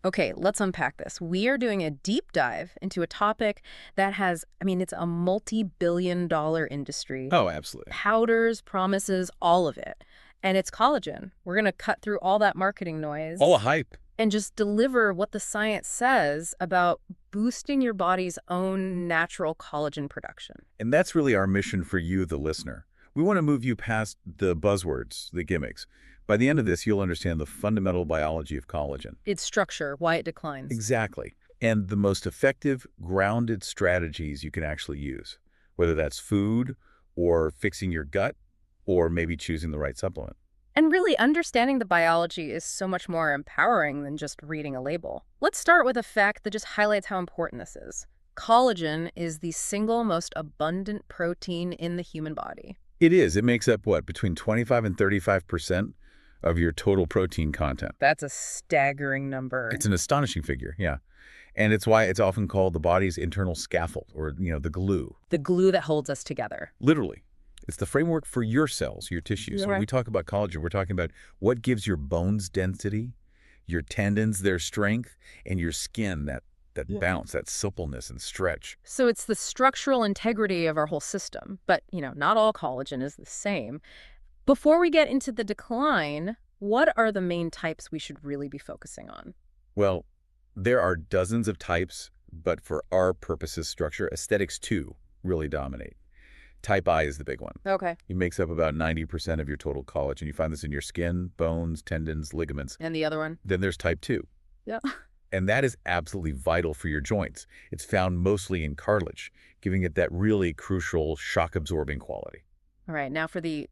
Okay, let's unpack this. We are doing a deep dive into a topic that has, it's a multi-billion-dollar industry. Oh, absolutely. Powders, promises, all of it. And it's collagen. We're going to cut through all that marketing All a noise hype. and just deliver what the science says about boosting your body's own natural collagen production. And that's really our mission for you, the listener. We want to move you past the buzzwords, the gimmicks. By the end of this, you'll understand the fundamental biology of collagen. Its structure, why it declines. Exactly. And the most effective, grounded strategies you can actually use, whether that's food or fixing your gut or maybe choosing the right supplement. And really, understanding the biology is so much more empowering than just reading a label. Let's start with a fact that just highlights how important this is. Collagen is the single most abundant protein in the human body. It is. It makes up, what, between 25 and 35% of your total protein content. That's a staggering number. It's an astonishing figure, yeah. And it's why it's often called the body's internal scaffold, or, the glue. The glue that holds us together. Literally. It's the framework for your cells, your tissues. Right. When we talk about collagen, we're talking about what gives your bones density, your tendons their strength, and your skin that bounce, that suppleness and stretch. So it's the structural integrity of our whole system. But, not all collagen is the same. Before we get into the decline, what are the main types we should really be focusing on? Well, there are dozens of types, but for our purposes, structure, aesthetics too really dominate. Type I is the big one. Okay. It makes up about 90% of your total collagen. You find this in your skin, bones, tendons, ligaments. And the other one? Then there's type 2. Yeah. And that is absolutely vital for your joints. It's found mostly in cartilage, giving it that really crucial shock-absorbing quality. All right, now for the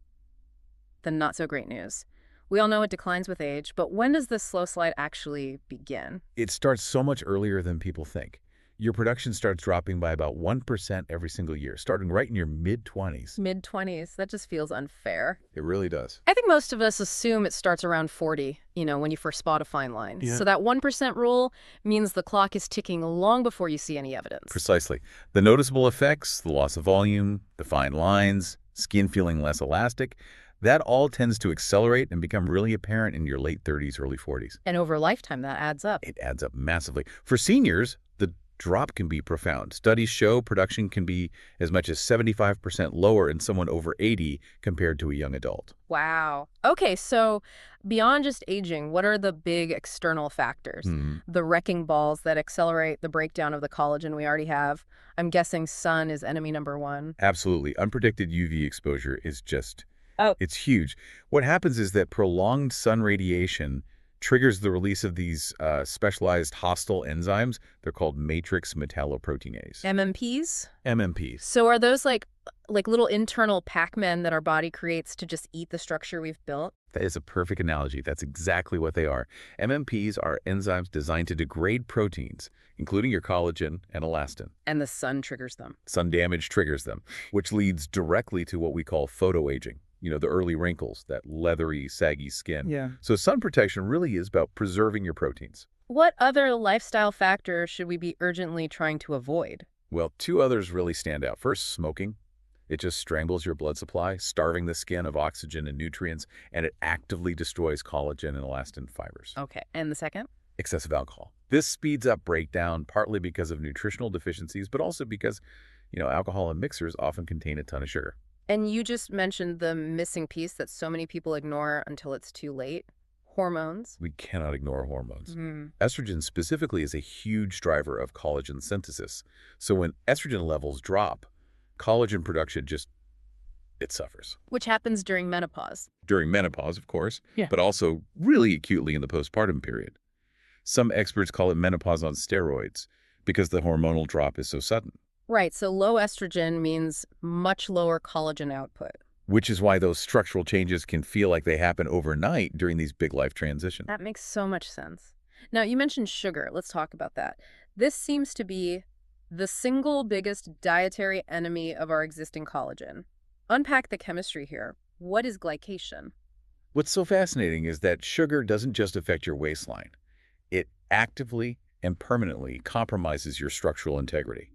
not-so-great news. We all know it declines with age, but when does this slow slide actually begin? It starts so much earlier than people think. Your production starts dropping by about 1% every single year, starting right in your mid-20s. Mid-20s. That just feels unfair. It really does. I think most of us assume it starts around 40, when you first spot a fine line. Yeah. So that 1% rule means the clock is ticking long before you see any evidence. Precisely. The noticeable effects, the loss of volume, the fine lines, skin feeling less elastic, that all tends to accelerate and become really apparent in your late 30s, early 40s. And over a lifetime, that adds up. It adds up massively. For seniors, the drop can be profound. Studies show production can be as much as 75% lower in someone over 80 compared to a young adult. Wow. Okay, so beyond just aging, what are the big external factors? The wrecking balls that accelerate the breakdown of the collagen we already have? I'm guessing sun is enemy number one. Absolutely. Unprotected UV exposure is just, Oh. it's huge. What happens is that prolonged sun radiation triggers the release of these specialized hostile enzymes. They're called matrix metalloproteinase. MMPs? MMPs. So are those like little internal Pac-Men that our body creates to just eat the structure we've built? That is a perfect analogy. That's exactly what they are. MMPs are enzymes designed to degrade proteins, including your collagen and elastin. And the sun triggers them. Sun damage triggers them, which leads directly to what we call photoaging. The early wrinkles, that leathery, saggy skin. Yeah. So sun protection really is about preserving your proteins. What other lifestyle factors should we be urgently trying to avoid? Well, two others really stand out. First, smoking. It just strangles your blood supply, starving the skin of oxygen and nutrients, and it actively destroys collagen and elastin fibers. Okay, and the second? Excessive alcohol. This speeds up breakdown, partly because of nutritional deficiencies, but also because, alcohol and mixers often contain a ton of sugar. And you just mentioned the missing piece that so many people ignore until it's too late. Hormones. We cannot ignore hormones. Mm. Estrogen specifically is a huge driver of collagen synthesis. So when estrogen levels drop, collagen production it suffers. Which happens during menopause. During menopause, of course, Yeah. but also really acutely in the postpartum period. Some experts call it menopause on steroids because the hormonal drop is so sudden. Right, so low estrogen means much lower collagen output. Which is why those structural changes can feel like they happen overnight during these big life transitions. That makes so much sense. Now, you mentioned sugar. Let's talk about that. This seems to be the single biggest dietary enemy of our existing collagen. Unpack the chemistry here. What is glycation? What's so fascinating is that sugar doesn't just affect your waistline. It actively and permanently compromises your structural integrity.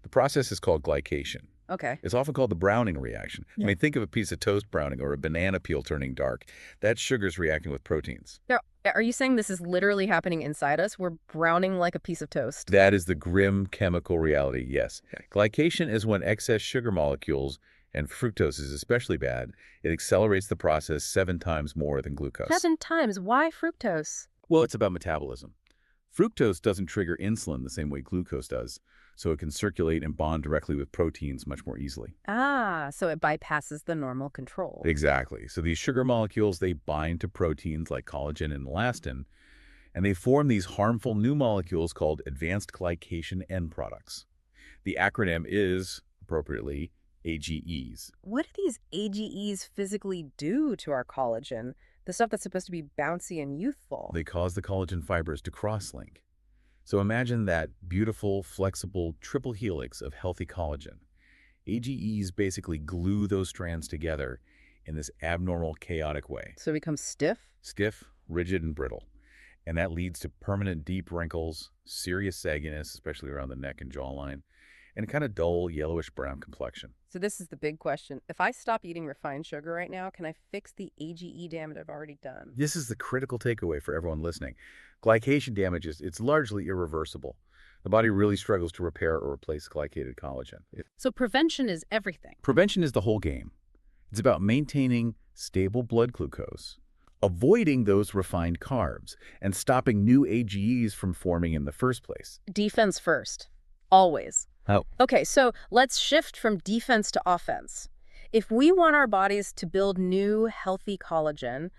The process is called glycation. Okay. It's often called the browning reaction. I Yeah. mean, think of a piece of toast browning or a banana peel turning dark. That's sugars reacting with proteins. Are you saying this is literally happening inside us? We're browning like a piece of toast. That is the grim chemical reality, yes. Glycation is when excess sugar molecules, and fructose is especially bad, it accelerates the process 7 times more than glucose. 7 times. Why fructose? Well, it's about metabolism. Fructose doesn't trigger insulin the same way glucose does, so it can circulate and bond directly with proteins much more easily. Ah, so it bypasses the normal control. Exactly. So these sugar molecules, they bind to proteins like collagen and elastin, and they form these harmful new molecules called advanced glycation end products. The acronym is, appropriately, AGEs. What do these AGEs physically do to our collagen? The stuff that's supposed to be bouncy and youthful. They cause the collagen fibers to cross-link. So imagine that beautiful, flexible triple helix of healthy collagen. AGEs basically glue those strands together in this abnormal, chaotic way. So it becomes stiff? Stiff, rigid, and brittle. And that leads to permanent deep wrinkles, serious sagginess, especially around the neck and jawline, and a kind of dull, yellowish-brown complexion. So this is the big question. If I stop eating refined sugar right now, can I fix the AGE damage I've already done? This is the critical takeaway for everyone listening. Glycation damage it's largely irreversible. The body really struggles to repair or replace glycated collagen. So prevention is everything. Prevention is the whole game. It's about maintaining stable blood glucose, avoiding those refined carbs, and stopping new AGEs from forming in the first place. Defense first. Always. Oh. Okay, so let's shift from defense to offense. If we want our bodies to build new, healthy collagen,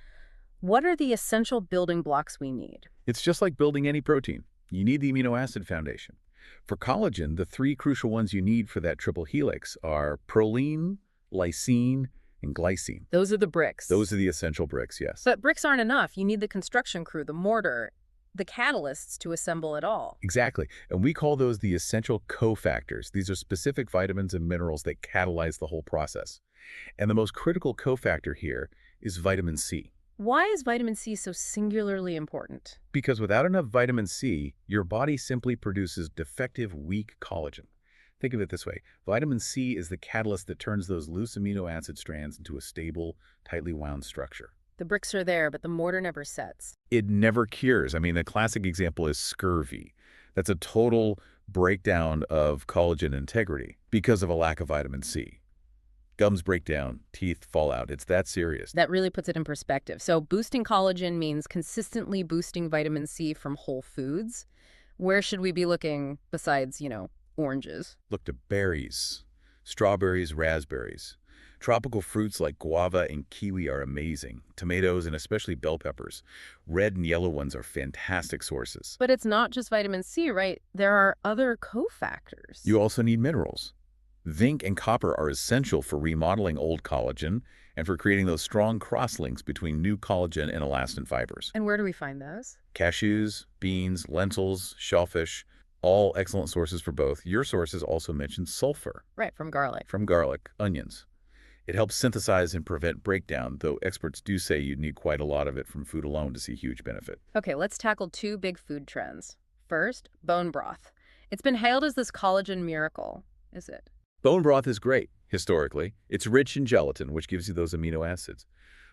what are the essential building blocks we need? It's just like building any protein. You need the amino acid foundation. For collagen, the 3 crucial ones you need for that triple helix are proline, lysine, and glycine. Those are the bricks. Those are the essential bricks, yes. But bricks aren't enough. You need the construction crew, the mortar, the catalysts to assemble it all. Exactly. And we call those the essential cofactors. These are specific vitamins and minerals that catalyze the whole process. And the most critical cofactor here is vitamin C. Why is vitamin C so singularly important? Because without enough vitamin C, your body simply produces defective, weak collagen. Think of it this way. Vitamin C is the catalyst that turns those loose amino acid strands into a stable, tightly wound structure. The bricks are there, but the mortar never sets. It never cures. I mean, the classic example is scurvy. That's a total breakdown of collagen integrity because of a lack of vitamin C. Gums break down, teeth fall out. It's that serious. That really puts it in perspective. So boosting collagen means consistently boosting vitamin C from whole foods. Where should we be looking besides, oranges? Look to berries, strawberries, raspberries. Tropical fruits like guava and kiwi are amazing. Tomatoes and especially bell peppers. Red and yellow ones are fantastic sources. But it's not just vitamin C, right? There are other cofactors. You also need minerals. Zinc and copper are essential for remodeling old collagen and for creating those strong cross-links between new collagen and elastin fibers. And where do we find those? Cashews, beans, lentils, shellfish, all excellent sources for both. Your sources also mentioned sulfur. Right, from garlic. From garlic, onions. It helps synthesize and prevent breakdown, though experts do say you'd need quite a lot of it from food alone to see huge benefit. Okay, let's tackle 2 big food trends. First, bone broth. It's been hailed as this collagen miracle. Is it? Bone broth is great, historically. It's rich in gelatin, which gives you those amino acids.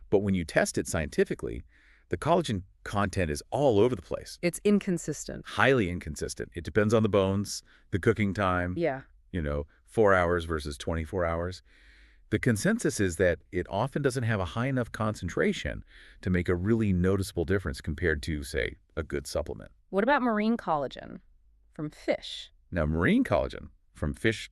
But when you test it scientifically, the collagen content is all over the place. It's inconsistent. Highly inconsistent. It depends on the bones, the cooking time. Yeah. 4 hours versus 24 hours. The consensus is that it often doesn't have a high enough concentration to make a really noticeable difference compared to, say, a good supplement. What about marine collagen from fish? Now, marine collagen from fish,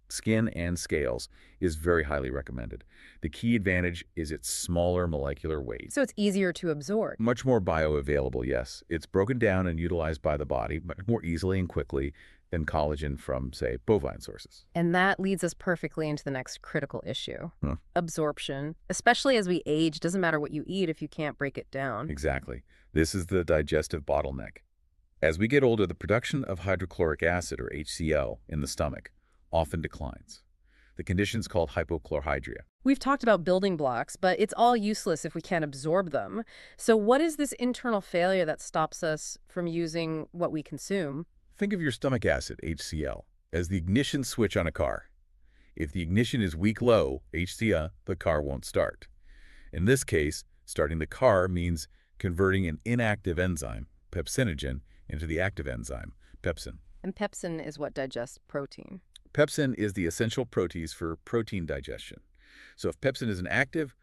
skin, and scales is very highly recommended. The key advantage is its smaller molecular weight. So it's easier to absorb. Much more bioavailable, yes. It's broken down and utilized by the body much more easily and quickly than collagen from, say, bovine sources. And that leads us perfectly into the next critical issue. Absorption. Especially as we age, doesn't matter what you eat if you can't break it down. Exactly. This is the digestive bottleneck. As we get older, the production of hydrochloric acid, or HCl, in the stomach often declines. The condition's called hypochlorhydria. We've talked about building blocks, but it's all useless if we can't absorb them. So what is this internal failure that stops us from using what we consume? Think of your stomach acid, HCl, as the ignition switch on a car. If the ignition is weak low, HCA, the car won't start. In this case, starting the car means converting an inactive enzyme, pepsinogen, into the active enzyme, pepsin. And pepsin is what digests protein. Pepsin is the essential protease for protein digestion. So if pepsin isn't active,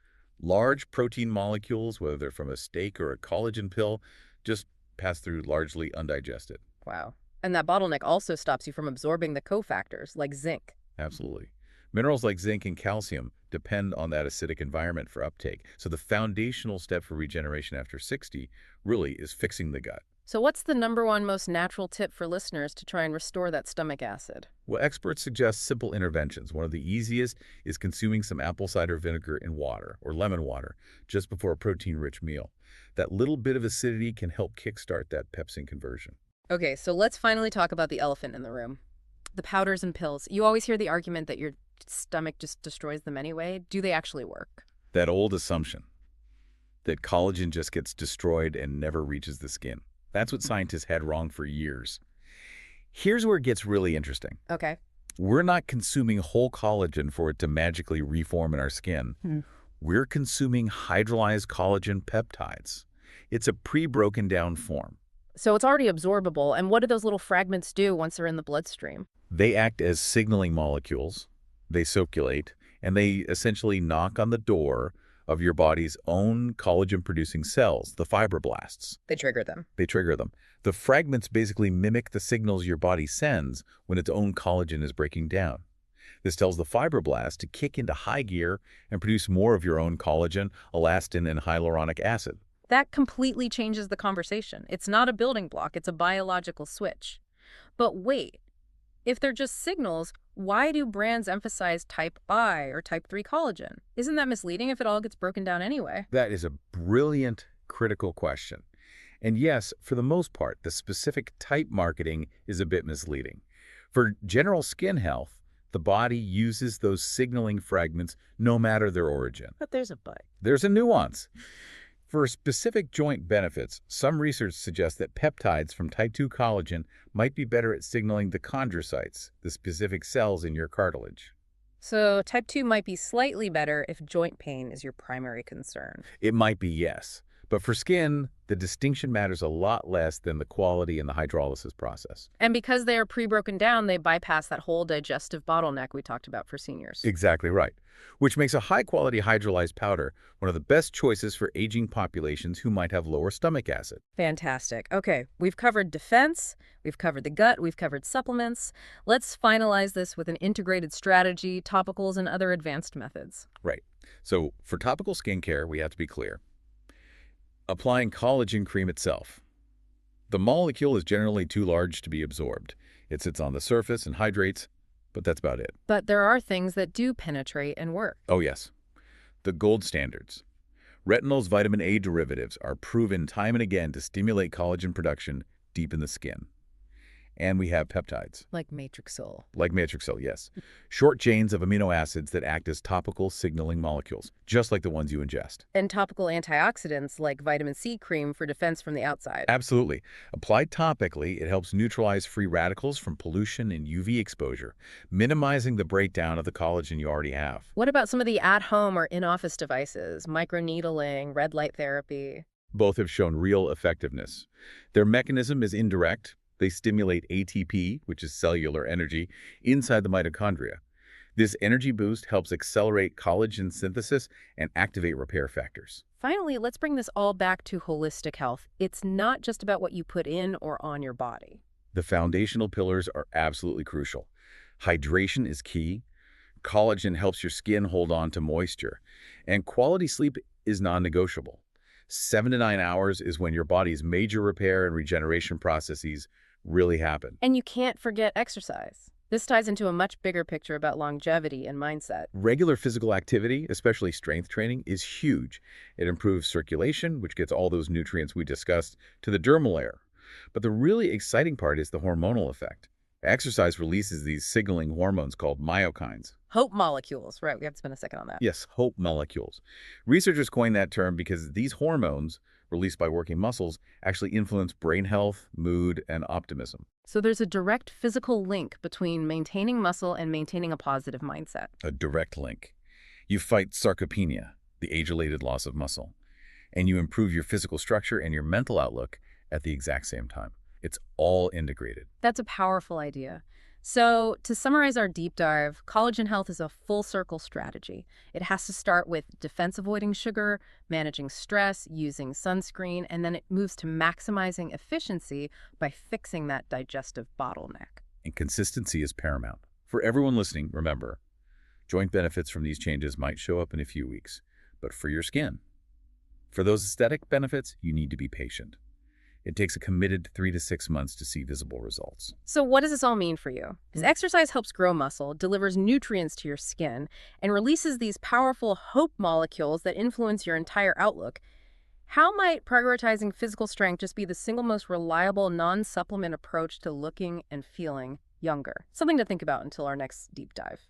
large protein molecules, whether they're from a steak or a collagen pill, just pass through largely undigested. Wow. And that bottleneck also stops you from absorbing the cofactors, like zinc. Absolutely. Minerals like zinc and calcium depend on that acidic environment for uptake. So the foundational step for regeneration after 60 really is fixing the gut. So what's the #1 most natural tip for listeners to try and restore that stomach acid? Well, experts suggest simple interventions. One of the easiest is consuming some apple cider vinegar in water or lemon water just before a protein-rich meal. That little bit of acidity can help kickstart that pepsin conversion. Okay, so let's finally talk about the elephant in the room. The powders and pills. You always hear the argument that your stomach just destroys them anyway. Do they actually work? That old assumption that collagen just gets destroyed and never reaches the skin. That's what scientists had wrong for years. Here's where it gets really interesting. Okay. We're not consuming whole collagen for it to magically reform in our skin. We're consuming hydrolyzed collagen peptides. It's a pre-broken down form. So it's already absorbable, and what do those little fragments do once they're in the bloodstream? They act as signaling molecules. They circulate, and they essentially knock on the door of your body's own collagen-producing cells, the fibroblasts. They trigger them. They trigger them. The fragments basically mimic the signals your body sends when its own collagen is breaking down. This tells the fibroblast to kick into high gear and produce more of your own collagen, elastin, and hyaluronic acid. That completely changes the conversation. It's not a building block, it's a biological switch. But wait, if they're just signals, why do brands emphasize type I or type 3 collagen? Isn't that misleading if it all gets broken down anyway? That is a brilliant, critical question. And yes, for the most part, the specific type marketing is a bit misleading. For general skin health, the body uses those signaling fragments no matter their origin. But there's a but. There's a nuance. For specific joint benefits, some research suggests that peptides from type 2 collagen might be better at signaling the chondrocytes, the specific cells in your cartilage. So type 2 might be slightly better if joint pain is your primary concern. It might be, yes. But for skin, the distinction matters a lot less than the quality and the hydrolysis process. And because they are pre-broken down, they bypass that whole digestive bottleneck we talked about for seniors. Exactly right. Which makes a high-quality hydrolyzed powder one of the best choices for aging populations who might have lower stomach acid. Fantastic. Okay, we've covered defense, we've covered the gut, we've covered supplements. Let's finalize this with an integrated strategy, topicals, and other advanced methods. Right. So for topical skincare, we have to be clear. Applying collagen cream itself. The molecule is generally too large to be absorbed. It sits on the surface and hydrates, but that's about it. But there are things that do penetrate and work. Oh, yes. The gold standards. Retinol's vitamin A derivatives are proven time and again to stimulate collagen production deep in the skin. And we have peptides. Like Matrixyl. Like Matrixyl, yes. Short chains of amino acids that act as topical signaling molecules, just like the ones you ingest. And topical antioxidants like vitamin C cream for defense from the outside. Absolutely. Applied topically, it helps neutralize free radicals from pollution and UV exposure, minimizing the breakdown of the collagen you already have. What about some of the at-home or in-office devices? Microneedling, red light therapy? Both have shown real effectiveness. Their mechanism is indirect. They stimulate ATP, which is cellular energy, inside the mitochondria. This energy boost helps accelerate collagen synthesis and activate repair factors. Finally, let's bring this all back to holistic health. It's not just about what you put in or on your body. The foundational pillars are absolutely crucial. Hydration is key. Collagen helps your skin hold on to moisture. And quality sleep is non-negotiable. 7 to 9 hours is when your body's major repair and regeneration processes really happen. And you can't forget exercise. This ties into a much bigger picture about longevity and mindset. Regular physical activity, especially strength training, is huge. It improves circulation, which gets all those nutrients we discussed to the dermal layer. But the really exciting part is the hormonal effect. Exercise releases these signaling hormones called myokines. Hope molecules. Right, we have to spend a second on that. Yes, hope molecules. Researchers coined that term because these hormones released by working muscles actually influence brain health, mood, and optimism. So there's a direct physical link between maintaining muscle and maintaining a positive mindset. A direct link. You fight sarcopenia, the age-related loss of muscle, and you improve your physical structure and your mental outlook at the exact same time. It's all integrated. That's a powerful idea. So, to summarize our deep dive, collagen health is a full circle strategy. It has to start with defense avoiding sugar, managing stress, using sunscreen, and then it moves to maximizing efficiency by fixing that digestive bottleneck. And consistency is paramount. For everyone listening, remember, joint benefits from these changes might show up in a few weeks, but for your skin, for those aesthetic benefits, you need to be patient. It takes a committed 3 to 6 months to see visible results. So, what does this all mean for you? Because exercise helps grow muscle, delivers nutrients to your skin, and releases these powerful hope molecules that influence your entire outlook. How might prioritizing physical strength just be the single most reliable non-supplement approach to looking and feeling younger? Something to think about until our next deep dive.